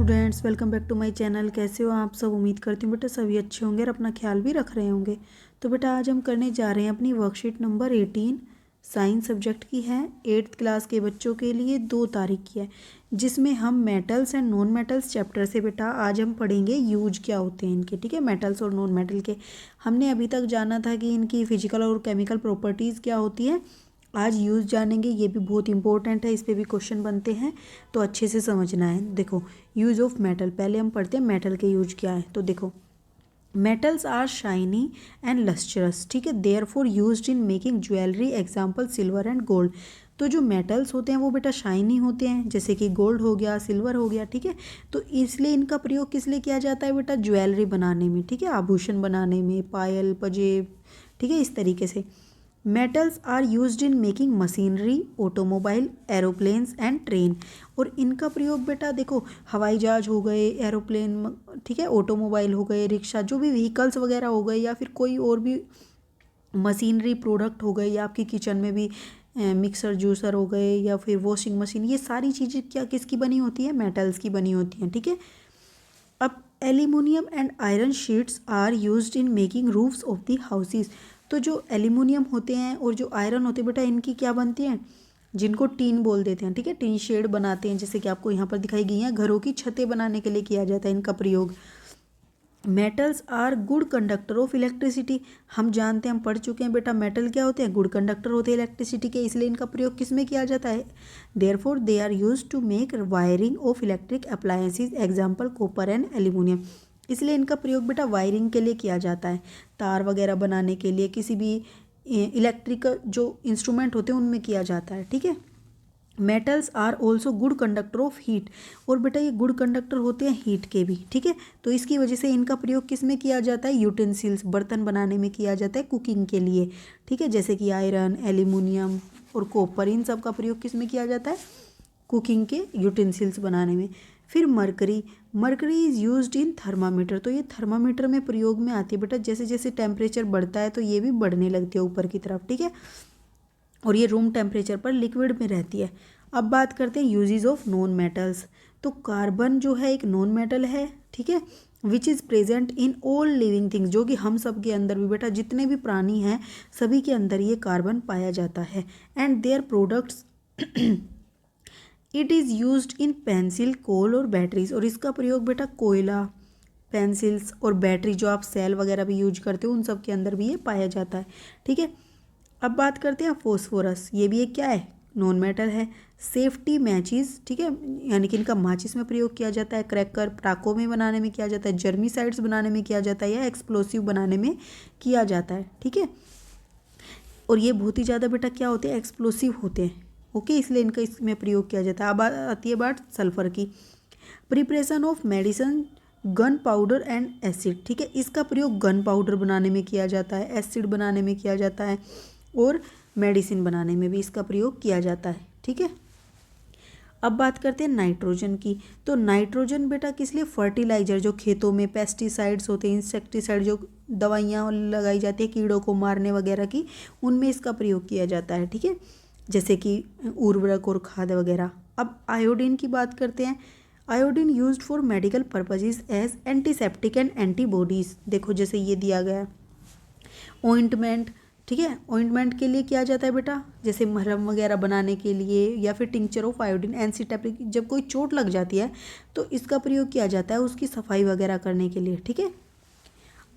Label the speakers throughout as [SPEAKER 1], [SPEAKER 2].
[SPEAKER 1] Students, welcome back to my channel. कैसे हो आप सब? उम्मीद करती हूँ बेटा सभी अच्छे होंगे और अपना ख्याल भी रख रहे होंगे। तो बेटा आज हम करने जा रहे हैं अपनी वर्कशीट नंबर 18 साइंस सब्जेक्ट की है। 8th क्लास के बच्चों के लिए 2 तारीख की है, जिसमें हम metals and non metals chapter से बेटा आज हम पढ़ेंगे यूज क्या होते हैं इनके। ठीक है, मेटल्स और नॉन मेटल के। हमने अभी तक जाना था कि इनकी फिजिकल और केमिकल प्रॉपर्टीज़ क्या होती है। आज यूज़ जानेंगे, ये भी बहुत इंपॉर्टेंट है, इस पे भी क्वेश्चन बनते हैं तो अच्छे से समझना है। देखो, यूज़ ऑफ मेटल, पहले हम पढ़ते हैं मेटल के यूज क्या है। तो देखो, metals are shiny and lustrous, ठीक है, therefore use in making jewellery, example silver and gold. तो जो मेटल्स होते हैं वो बेटा शाइनी होते हैं, जैसे कि गोल्ड हो गया, सिल्वर हो गया, ठीक है। तो इसलिए इनका प्रयोग किस लिए किया जाता है बेटा? ज्वेलरी बनाने में, ठीक है, आभूषण बनाने में, पायल, पजेब, ठीक है, इस तरीके से। Metals are used in making machinery, automobile, aeroplanes and train. और इनका प्रयोग बेटा देखो, हवाई जहाज हो गए, एरोप्लेन, ठीक है, ऑटोमोबाइल हो गए, रिक्शा, जो भी व्हीकल्स वगैरह हो गए, या फिर कोई और भी मशीनरी प्रोडक्ट हो गए, या आपकी किचन में भी मिक्सर जूसर हो गए, या फिर वॉशिंग मशीन, ये सारी चीज़ें क्या किसकी बनी होती है? मेटल्स की बनी होती हैं, ठीक है। अब aluminium and iron sheets are used in making roofs of the houses. तो जो एल्यूमिनियम होते हैं और जो आयरन होते हैं बेटा, इनकी क्या बनती हैं? जिनको टीन बोल देते हैं, ठीक है, टीन शेड बनाते हैं, जैसे कि आपको यहाँ पर दिखाई गई हैं, घरों की छतें बनाने के लिए किया जाता है इनका प्रयोग। Metals are good conductor of electricity. हम जानते हैं, हम पढ़ चुके हैं बेटा, मेटल क्या होते हैं? गुड कंडक्टर होते हैं इलेक्ट्रिसिटी के, इसलिए इनका प्रयोग किस में किया जाता है? Therefore they are used to make wiring of electric appliances, example copper and aluminium. इसलिए इनका प्रयोग बेटा वायरिंग के लिए किया जाता है, तार वगैरह बनाने के लिए, किसी भी इलेक्ट्रिकल जो इंस्ट्रूमेंट होते हैं उनमें किया जाता है, ठीक है। Metals are also good conductor of heat. और बेटा ये गुड कंडक्टर होते हैं हीट के भी, ठीक है। तो इसकी वजह से इनका प्रयोग किस में किया जाता है? यूटेंसिल्स, बर्तन बनाने में किया जाता है, कुकिंग के लिए, ठीक है, जैसे कि आयरन, एल्यूमिनियम और कॉपर, इन सब का प्रयोग किस में किया जाता है? कुकिंग के यूटेंसिल्स बनाने में। फिर mercury, mercury is used in thermometer. तो ये थर्मामीटर में प्रयोग में आती है बेटा, जैसे जैसे टेम्परेचर बढ़ता है तो ये भी बढ़ने लगती है ऊपर की तरफ, ठीक है, और ये रूम टेम्परेचर पर लिक्विड में रहती है। अब बात करते हैं यूजेस ऑफ नॉन मेटल्स। तो कार्बन जो है एक नॉन मेटल है, ठीक है, which is present in all living things, जो कि हम सब के अंदर भी बेटा, जितने भी प्राणी हैं सभी के अंदर ये कार्बन पाया जाता है। And there products it is used in pencil, coal और बैटरीज। और इसका प्रयोग बेटा कोयला, पेंसिल्स और बैटरी, जो आप सेल वगैरह भी यूज करते हो, उन सब के अंदर भी ये पाया जाता है, ठीक है। अब बात करते हैं फॉस्फोरस, ये भी एक क्या है? नॉन मेटल है। सेफ्टी मैचिस, ठीक है, यानी कि इनका माचिस में प्रयोग किया जाता है, क्रैकर, पटाखों में बनाने में किया जाता है, जर्मिसाइड्स बनाने में किया जाता है, या एक्सप्लोसिव बनाने में किया जाता है, ठीक है। और ये बहुत ही ज़्यादा बेटा क्या होते हैं? एक्सप्लोसिव होते हैं, ओके, इसलिए इनका इसमें प्रयोग किया जाता है। अब आती है बात सल्फर की। Preparation of medicine, gun powder and acid, ठीक है, इसका प्रयोग गन पाउडर बनाने में किया जाता है, एसिड बनाने में किया जाता है, और मेडिसिन बनाने में भी इसका प्रयोग किया जाता है, ठीक है। अब बात करते हैं नाइट्रोजन की। तो नाइट्रोजन बेटा किस लिए? फर्टिलाइजर, जो खेतों में पेस्टिसाइड्स होते हैं, इंसेक्टिसाइड, जो दवाइयाँ लगाई जाती है कीड़ों को मारने वगैरह की, उनमें इसका प्रयोग किया जाता है, ठीक है, जैसे कि उर्वरक और खाद वगैरह। अब आयोडीन की बात करते हैं। Iodine used for medical purposes as antiseptic and antibodies. देखो जैसे ये दिया गया ऑइंटमेंट, ठीक है, ऑइंटमेंट के लिए किया जाता है बेटा, जैसे मरहम वगैरह बनाने के लिए, या फिर टिंचर ऑफ आयोडीन, एंटीसेप्टिक, जब कोई चोट लग जाती है तो इसका प्रयोग किया जाता है उसकी सफाई वगैरह करने के लिए, ठीक है।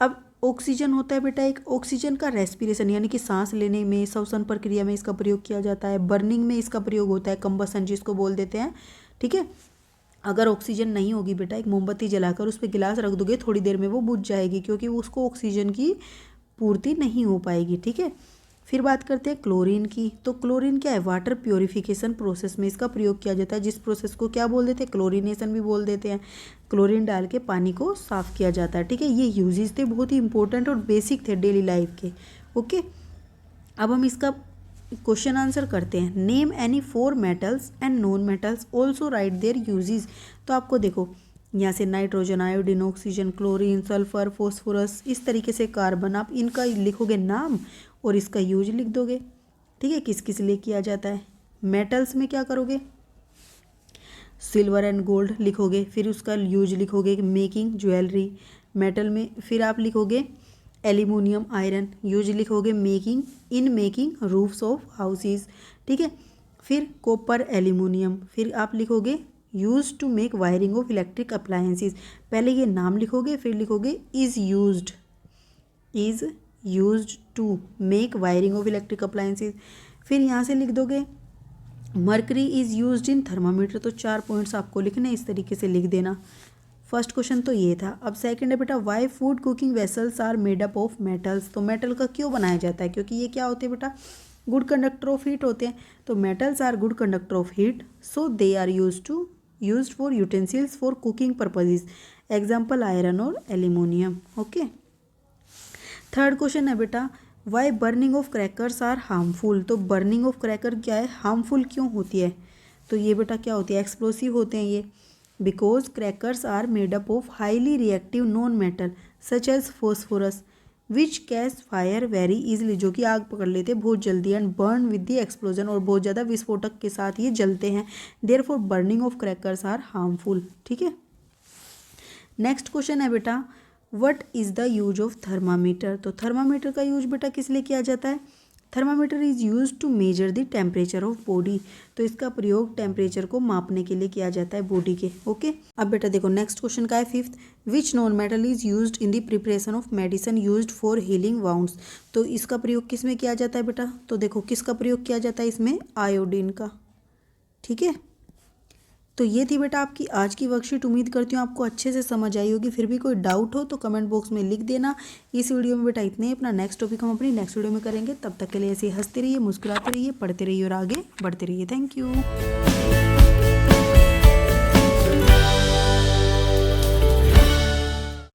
[SPEAKER 1] अब ऑक्सीजन होता है बेटा एक, ऑक्सीजन का रेस्पिरेशन यानी कि सांस लेने में, श्वसन प्रक्रिया में इसका प्रयोग किया जाता है, बर्निंग में इसका प्रयोग होता है, कंबसन जिसको बोल देते हैं, ठीक है। अगर ऑक्सीजन नहीं होगी बेटा, एक मोमबत्ती जलाकर उस पर गिलास रख दोगे, थोड़ी देर में वो बुझ जाएगी, क्योंकि उसको ऑक्सीजन की पूर्ति नहीं हो पाएगी, ठीक है। फिर बात करते हैं क्लोरीन की। तो क्लोरीन क्या है? वाटर प्योरिफिकेशन प्रोसेस में इसका प्रयोग किया जाता है, जिस प्रोसेस को क्या बोल देते हैं? क्लोरीनेशन भी बोल देते हैं। क्लोरीन डाल के पानी को साफ किया जाता है, ठीक है। ये यूजेस थे बहुत ही इंपॉर्टेंट और बेसिक थे डेली लाइफ के, ओके। अब हम इसका क्वेश्चन आंसर करते हैं। Name any 4 metals and non metals, also right there uses. तो आपको देखो यहाँ से nitrogen, iodine, oxygen, chlorine, sulphur, phosphorus, इस तरीके से कार्बन, आप इनका लिखोगे नाम और इसका यूज लिख दोगे, ठीक है, किस किस लिए किया जाता है। मेटल्स में क्या करोगे? सिल्वर एंड गोल्ड लिखोगे, फिर उसका यूज लिखोगे मेकिंग ज्वेलरी, मेटल में फिर आप लिखोगे एल्यूमिनियम आयरन, यूज लिखोगे मेकिंग रूफ्स ऑफ हाउसेस, ठीक है। फिर कॉपर एल्यूमिनियम, फिर आप लिखोगे use to make wiring of electric appliances, पहले ये नाम लिखोगे फिर लिखोगे is used to make wiring of electric appliances. फिर यहाँ से लिख दोगे mercury is used in thermometer, तो 4 पॉइंट्स आपको लिखने, इस तरीके से लिख देना। फर्स्ट क्वेश्चन तो ये था। अब सेकंड है बेटा why food cooking vessels are made up of metals, तो मेटल का क्यों बनाया जाता है, क्योंकि ये क्या होते हैं बेटा, गुड कंडक्टर ऑफ हीट होते हैं। तो metals are good conductor of heat, so they are used for utensils for cooking purposes, example iron और एल्यूमिनियम। ओके। थर्ड क्वेश्चन है बेटा why burning of crackers are harmful, तो burning of cracker क्या है, harmful क्यों होती है, तो ये बेटा क्या होती है, एक्सप्लोसिव होते हैं ये। Because crackers are made up of highly reactive non metal such as phosphorus which catch fire very easily, जो कि आग पकड़ लेते हैं बहुत जल्दी, and burn with the explosion, और बहुत ज़्यादा विस्फोटक के साथ ये जलते हैं। Therefore burning of crackers are harmful, ठीक है। नेक्स्ट क्वेश्चन है बेटा what is the use of thermometer, तो थर्मामीटर का यूज बेटा किस लिए किया जाता है, thermometer is use to measure the temperature of body, तो इसका प्रयोग टेम्परेचर को मापने के लिए किया जाता है बॉडी के। ओके। अब बेटा देखो नेक्स्ट क्वेश्चन का है fifth, which non metal is used in the preparation of medicine used for healing wounds, तो इसका प्रयोग किस में किया जाता है बेटा, तो देखो किसका प्रयोग किया जाता है इसमें, आयोडीन का, ठीक है। तो ये थी बेटा आपकी आज की वर्कशीट, उम्मीद करती हूँ आपको अच्छे से समझ आई होगी। फिर भी कोई डाउट हो तो कमेंट बॉक्स में लिख देना। इस वीडियो में बेटा इतने ही, अपना नेक्स्ट टॉपिक हम अपनी नेक्स्ट वीडियो में करेंगे। तब तक के लिए ऐसे हंसते रहिए, मुस्कुराते रहिए, पढ़ते रहिए और आगे बढ़ते रहिए। Thank you.